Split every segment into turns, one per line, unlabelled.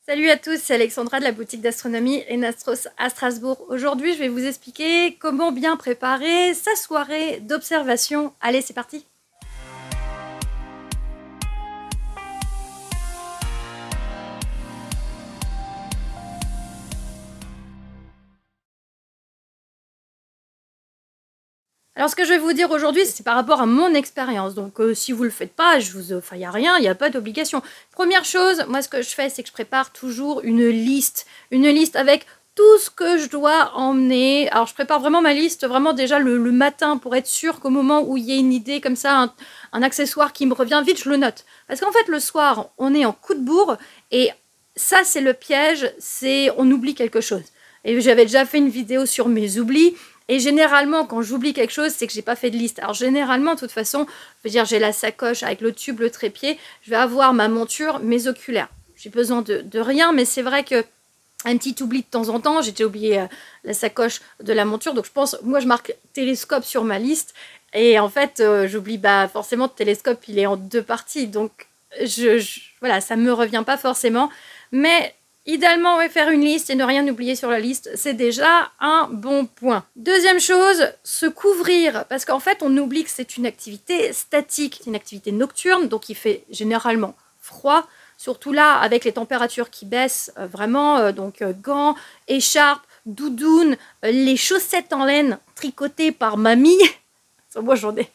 Salut à tous, c'est Alexandra de la boutique d'astronomie Enastros à Strasbourg. Aujourd'hui, je vais vous expliquer comment bien préparer sa soirée d'observation. Allez, c'est parti! Alors, ce que je vais vous dire aujourd'hui, c'est par rapport à mon expérience. Donc, si vous ne le faites pas, il n'y a rien, il n'y a pas d'obligation. Première chose, moi, ce que je fais, c'est que je prépare toujours une liste avec tout ce que je dois emmener. Alors, je prépare vraiment ma liste, vraiment déjà le matin, pour être sûr qu'au moment où il y a une idée comme ça, un accessoire qui me revient vite, je le note. Parce qu'en fait, le soir, on est en coup de bourre, et ça, c'est le piège, c'est on oublie quelque chose. Et j'avais déjà fait une vidéo sur mes oublis. Et généralement, quand j'oublie quelque chose, c'est que j'ai pas fait de liste. Alors généralement, de toute façon, je veux dire, j'ai la sacoche avec le tube, le trépied, je vais avoir ma monture, mes oculaires. J'ai besoin de rien, mais c'est vrai que un petit oubli de temps en temps, j'ai déjà oublié la sacoche de la monture, donc je pense, moi je marque télescope sur ma liste, et en fait, j'oublie, forcément, le télescope, il est en deux parties, donc voilà, ça me revient pas forcément, mais idéalement, ouais, faire une liste et ne rien oublier sur la liste, c'est déjà un bon point. Deuxième chose, se couvrir. Parce qu'en fait, on oublie que c'est une activité statique, c'est une activité nocturne, donc il fait généralement froid. Surtout là, avec les températures qui baissent vraiment, donc gants, écharpes, doudounes, les chaussettes en laine tricotées par mamie. Moi, j'en ai.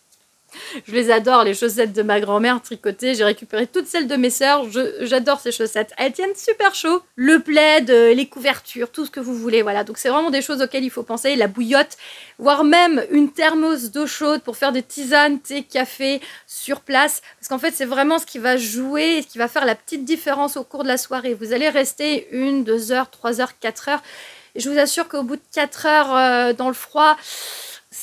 Je les adore, les chaussettes de ma grand-mère tricotées. J'ai récupéré toutes celles de mes sœurs. J'adore ces chaussettes. Elles tiennent super chaud. Le plaid, les couvertures, tout ce que vous voulez. Voilà, donc c'est vraiment des choses auxquelles il faut penser. La bouillotte, voire même une thermos d'eau chaude pour faire des tisanes, thé, café sur place. Parce qu'en fait, c'est vraiment ce qui va jouer, ce qui va faire la petite différence au cours de la soirée. Vous allez rester 1, 2 heures, 3 heures, 4 heures. Et je vous assure qu'au bout de 4 heures dans le froid,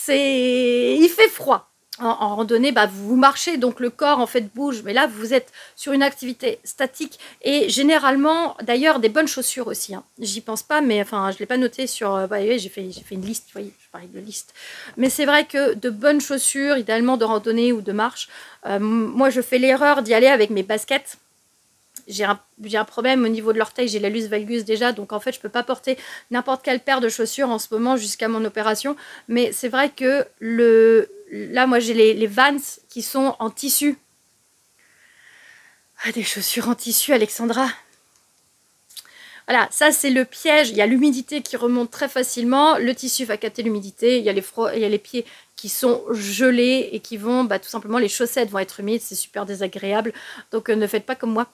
il fait froid. En randonnée, vous marchez, donc le corps en fait bouge, mais là vous êtes sur une activité statique et généralement, d'ailleurs, des bonnes chaussures aussi. Hein. J'y pense pas, mais enfin, je l'ai pas noté sur. J'ai fait une liste, vous voyez, je parlais de liste. Mais c'est vrai que de bonnes chaussures, idéalement de randonnée ou de marche. Moi, je fais l'erreur d'y aller avec mes baskets. J'ai un problème au niveau de l'orteil, j'ai la l'us valgus déjà, donc en fait je peux pas porter n'importe quelle paire de chaussures en ce moment jusqu'à mon opération, mais c'est vrai que là moi j'ai les Vans qui sont en tissu. Ah, des chaussures en tissu, Alexandra. Voilà, ça c'est le piège, il y a l'humidité qui remonte très facilement, le tissu va capter l'humidité, il y a les pieds qui sont gelés et qui vont, tout simplement les chaussettes vont être humides, c'est super désagréable, donc ne faites pas comme moi.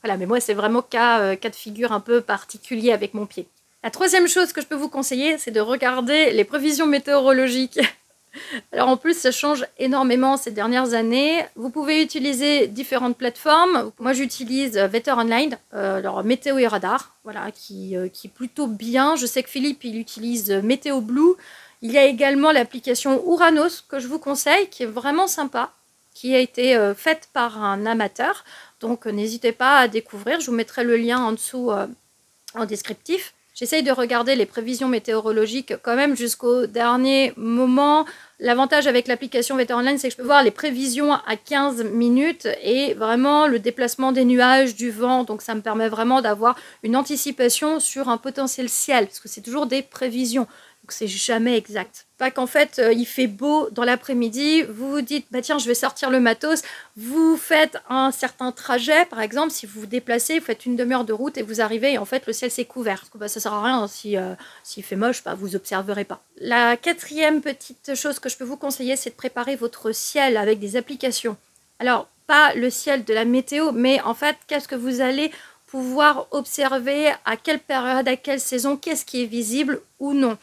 Voilà, mais moi, c'est vraiment cas de figure un peu particulier avec mon pied. La troisième chose que je peux vous conseiller, c'est de regarder les prévisions météorologiques. Alors en plus, ça change énormément ces dernières années. Vous pouvez utiliser différentes plateformes. Moi, j'utilise Wetter Online, alors Météo et Radar, voilà, qui est plutôt bien. Je sais que Philippe, il utilise Météo Blue. Il y a également l'application Uranos que je vous conseille, qui est vraiment sympa, qui a été faite par un amateur. Donc n'hésitez pas à découvrir, je vous mettrai le lien en dessous en descriptif. J'essaye de regarder les prévisions météorologiques quand même jusqu'au dernier moment. L'avantage avec l'application Wetter Online, c'est que je peux voir les prévisions à 15 minutes et vraiment le déplacement des nuages, du vent. Donc ça me permet vraiment d'avoir une anticipation sur un potentiel ciel, parce que c'est toujours des prévisions. Donc c'est jamais exact. Pas qu'en fait il fait beau dans l'après-midi, vous vous dites tiens je vais sortir le matos, vous faites un certain trajet par exemple, si vous vous déplacez, vous faites une demi-heure de route et vous arrivez et en fait le ciel s'est couvert. Parce que ça sert à rien s'il fait moche, vous observerez pas. La quatrième petite chose que je peux vous conseiller, c'est de préparer votre ciel avec des applications. Alors pas le ciel de la météo, mais en fait qu'est-ce que vous allez pouvoir observer, à quelle période, à quelle saison, qu'est-ce qui est visible ou non.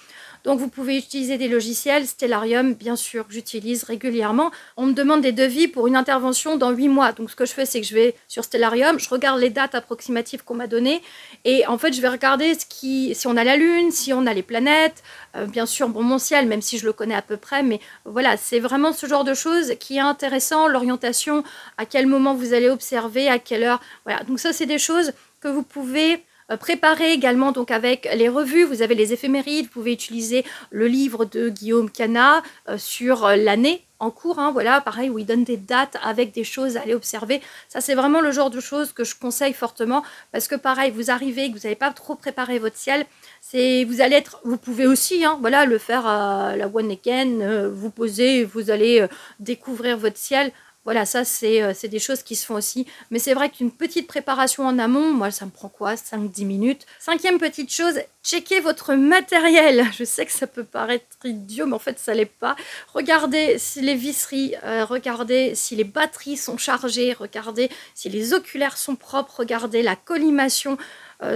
Donc vous pouvez utiliser des logiciels, Stellarium bien sûr que j'utilise régulièrement. On me demande des devis pour une intervention dans 8 mois. Donc ce que je fais, c'est que je vais sur Stellarium, je regarde les dates approximatives qu'on m'a données et en fait je vais regarder si on a la lune, si on a les planètes, bien sûr mon ciel, même si je le connais à peu près, mais voilà, c'est vraiment ce genre de choses qui est intéressant, l'orientation, à quel moment vous allez observer, à quelle heure, voilà. Donc ça c'est des choses que vous pouvez Préparez également donc avec les revues, vous avez les éphémérides, vous pouvez utiliser le livre de Guillaume Canas sur l'année en cours, hein, voilà, pareil, où il donne des dates avec des choses à aller observer. Ça, c'est vraiment le genre de choses que je conseille fortement, parce que pareil, vous arrivez, que vous n'avez pas trop préparé votre ciel, vous pouvez aussi, hein, voilà, le faire à la one again, vous posez, vous allez découvrir votre ciel. Voilà, ça, c'est des choses qui se font aussi. Mais c'est vrai qu'une petite préparation en amont, moi, ça me prend quoi? 5-10 minutes. Cinquième petite chose, checkez votre matériel. Je sais que ça peut paraître idiot, mais en fait, ça l'est pas. Regardez si les visseries, regardez si les batteries sont chargées, regardez si les oculaires sont propres, regardez la collimation.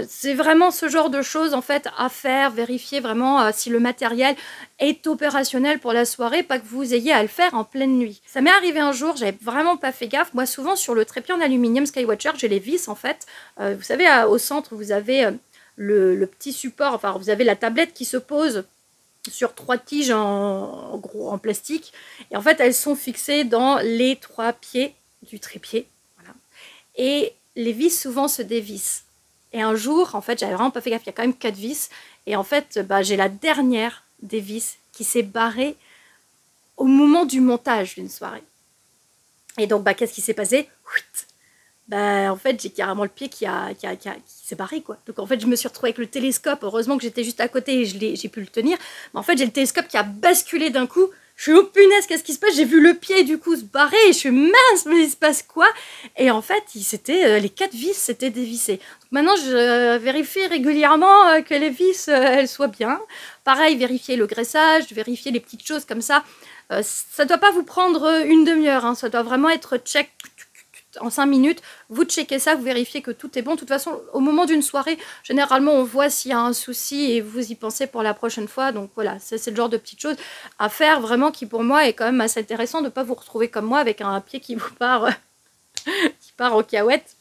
C'est vraiment ce genre de choses en fait à faire, vérifier vraiment si le matériel est opérationnel pour la soirée, pas que vous ayez à le faire en pleine nuit. Ça m'est arrivé un jour, j'avais vraiment pas fait gaffe. Moi souvent sur le trépied en aluminium Skywatcher, j'ai les vis en fait. Vous savez au centre vous avez le petit support, enfin vous avez la tablette qui se pose sur 3 tiges en plastique et en fait elles sont fixées dans les 3 pieds du trépied. Voilà. Et les vis souvent se dévissent. Et un jour, en fait, j'avais vraiment pas fait gaffe, il y a quand même 4 vis. Et en fait, j'ai la dernière des vis qui s'est barrée au moment du montage d'une soirée. Et donc, qu'est-ce qui s'est passé? En fait, j'ai carrément le pied qui s'est barré, quoi. Donc, en fait, je me suis retrouvée avec le télescope. Heureusement que j'étais juste à côté et j'ai pu le tenir. Mais en fait, j'ai le télescope qui a basculé d'un coup. Je suis oh punaise, qu'est-ce qui se passe? J'ai vu le pied du coup se barrer et je suis mince, mais il se passe quoi? Et en fait, les 4 vis s'étaient dévissées. Donc maintenant, je vérifie régulièrement que les vis elles soient bien. Pareil, vérifier le graissage, vérifier les petites choses comme ça. Ça ne doit pas vous prendre une demi-heure, hein, ça doit vraiment être check en 5 minutes, vous checkez ça, vous vérifiez que tout est bon. De toute façon, au moment d'une soirée, généralement, on voit s'il y a un souci et vous y pensez pour la prochaine fois. Donc voilà, c'est le genre de petites choses à faire vraiment qui, pour moi, est quand même assez intéressant de ne pas vous retrouver comme moi avec un pied qui vous part, qui part en cahuète.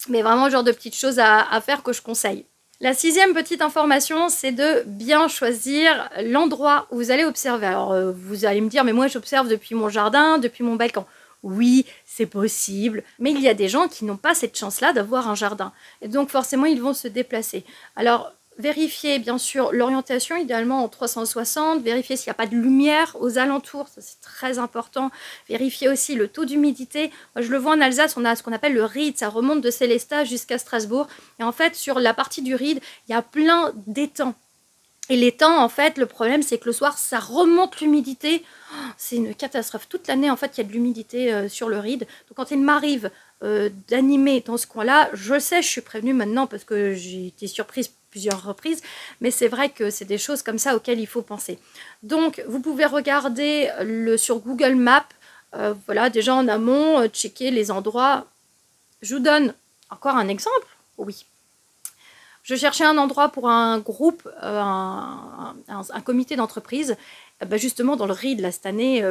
Mais vraiment, le genre de petites choses à faire que je conseille. La 6e petite information, c'est de bien choisir l'endroit où vous allez observer. Alors, vous allez me dire, mais moi, j'observe depuis mon jardin, depuis mon balcon. Oui, c'est possible, mais il y a des gens qui n'ont pas cette chance-là d'avoir un jardin. Et donc forcément, ils vont se déplacer. Alors, vérifiez bien sûr l'orientation, idéalement en 360. Vérifiez s'il n'y a pas de lumière aux alentours, ça c'est très important. Vérifiez aussi le taux d'humidité. Moi, je le vois en Alsace, on a ce qu'on appelle le Ried, ça remonte de Sélestat jusqu'à Strasbourg. Et en fait, sur la partie du Ried, il y a plein d'étangs. Et l'étang, en fait, le problème, c'est que le soir, ça remonte l'humidité. Oh, c'est une catastrophe. Toute l'année, en fait, il y a de l'humidité sur le Ried. Donc, quand il m'arrive d'animer dans ce coin-là, je sais, je suis prévenue maintenant parce que j'ai été surprise plusieurs reprises. Mais c'est vrai que c'est des choses comme ça auxquelles il faut penser. Donc, vous pouvez regarder sur Google Maps. Voilà, déjà en amont, checker les endroits. Je vous donne encore un exemple. Oui. Je cherchais un endroit pour un groupe, un comité d'entreprise, justement dans le Ried là, cette année.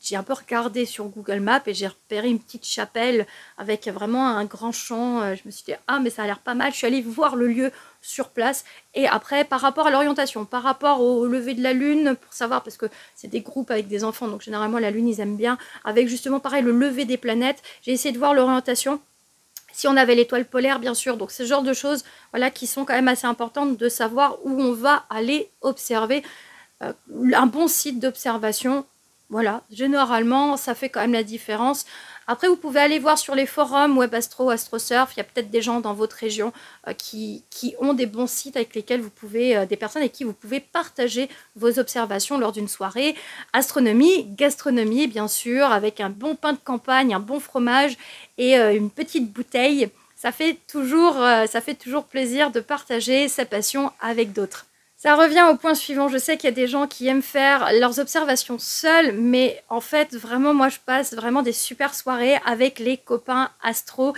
J'ai un peu regardé sur Google Maps et j'ai repéré une petite chapelle avec vraiment un grand champ. Je me suis dit, ah mais ça a l'air pas mal. Je suis allée voir le lieu sur place. Et après, par rapport à l'orientation, par rapport au lever de la lune, pour savoir, parce que c'est des groupes avec des enfants, donc généralement la lune, ils aiment bien. Avec justement, pareil, le lever des planètes, j'ai essayé de voir l'orientation. Si on avait l'étoile polaire, bien sûr. Donc, c'est ce genre de choses voilà, qui sont quand même assez importantes de savoir où on va aller observer. Un bon site d'observation, voilà, généralement, ça fait quand même la différence. Après, vous pouvez aller voir sur les forums WebAstro, AstroSurf. Il y a peut-être des gens dans votre région qui ont des bons sites avec lesquels vous pouvez, des personnes avec qui vous pouvez partager vos observations lors d'une soirée. Astronomie, gastronomie, bien sûr, avec un bon pain de campagne, un bon fromage et une petite bouteille. Ça fait toujours plaisir de partager sa passion avec d'autres. Ça revient au point suivant. Je sais qu'il y a des gens qui aiment faire leurs observations seuls, mais en fait, vraiment, moi, je passe vraiment des super soirées avec les copains astro.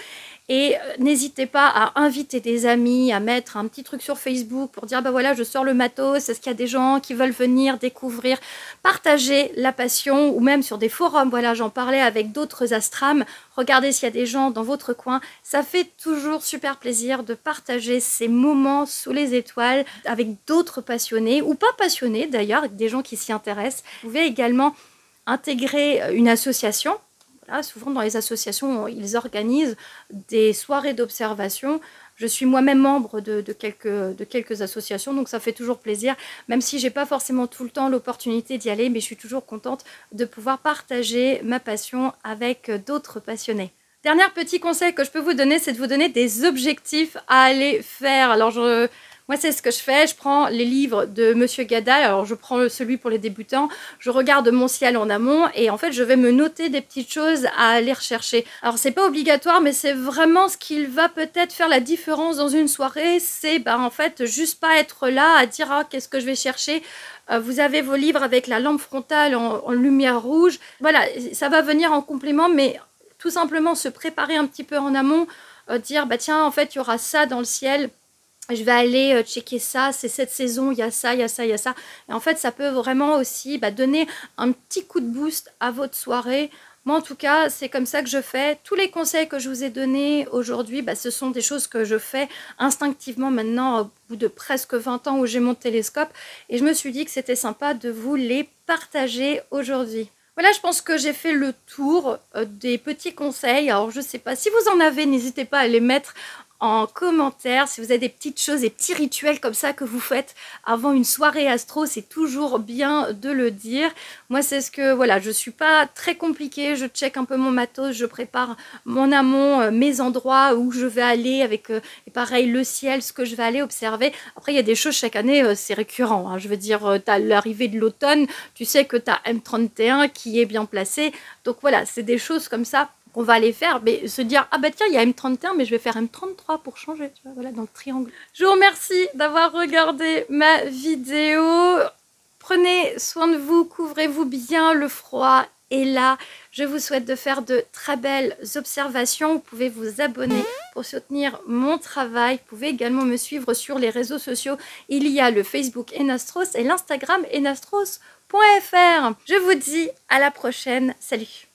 Et n'hésitez pas à inviter des amis, à mettre un petit truc sur Facebook pour dire, bah voilà, je sors le matos, est-ce qu'il y a des gens qui veulent venir découvrir, partager la passion, ou même sur des forums, voilà, j'en parlais avec d'autres astrams, regardez s'il y a des gens dans votre coin. Ça fait toujours super plaisir de partager ces moments sous les étoiles avec d'autres passionnés, ou pas passionnés d'ailleurs, avec des gens qui s'y intéressent. Vous pouvez également intégrer une association. Souvent dans les associations, ils organisent des soirées d'observation. Je suis moi-même membre de quelques associations, donc ça fait toujours plaisir, même si j'ai pas forcément tout le temps l'opportunité d'y aller, mais je suis toujours contente de pouvoir partager ma passion avec d'autres passionnés. Dernier petit conseil que je peux vous donner, c'est de vous donner des objectifs à aller faire. Alors, moi, c'est ce que je fais. Je prends les livres de Monsieur Gadal. Alors, je prends celui pour les débutants. Je regarde mon ciel en amont et en fait, je vais me noter des petites choses à aller rechercher. Alors, c'est pas obligatoire, mais c'est vraiment ce qui va peut-être faire la différence dans une soirée. C'est, en fait, juste pas être là à dire « Ah, qu'est-ce que je vais chercher ?» Vous avez vos livres avec la lampe frontale en lumière rouge. Voilà, ça va venir en complément, mais tout simplement se préparer un petit peu en amont, dire tiens, en fait il y aura ça dans le ciel, je vais aller checker ça, c'est cette saison, il y a ça, il y a ça, il y a ça. Et en fait ça peut vraiment aussi donner un petit coup de boost à votre soirée. Moi en tout cas c'est comme ça que je fais. Tous les conseils que je vous ai donnés aujourd'hui, ce sont des choses que je fais instinctivement maintenant au bout de presque 20 ans où j'ai mon télescope. Et je me suis dit que c'était sympa de vous les partager aujourd'hui. Voilà, je pense que j'ai fait le tour des petits conseils. Alors, je sais pas, si vous en avez, n'hésitez pas à les mettre en commentaire. Si vous avez des petites choses, des petits rituels comme ça que vous faites avant une soirée astro, c'est toujours bien de le dire. Moi, c'est ce que, voilà, je suis pas très compliquée. Je check un peu mon matos, je prépare mon amont, mes endroits où je vais aller avec, et pareil, le ciel, ce que je vais aller observer. Après, il y a des choses chaque année, c'est récurrent. Hein. Je veux dire, tu as l'arrivée de l'automne, tu sais que tu as M31 qui est bien placé. Donc voilà, c'est des choses comme ça qu'on va aller faire, mais se dire ah tiens il y a M31 mais je vais faire M33 pour changer, tu vois, voilà, dans le triangle. Je vous remercie d'avoir regardé ma vidéo. Prenez soin de vous, couvrez-vous bien, le froid est là. Je vous souhaite de faire de très belles observations. Vous pouvez vous abonner pour soutenir mon travail. Vous pouvez également me suivre sur les réseaux sociaux. Il y a le Facebook Enastros et l'Instagram enastros.fr. Je vous dis à la prochaine. Salut!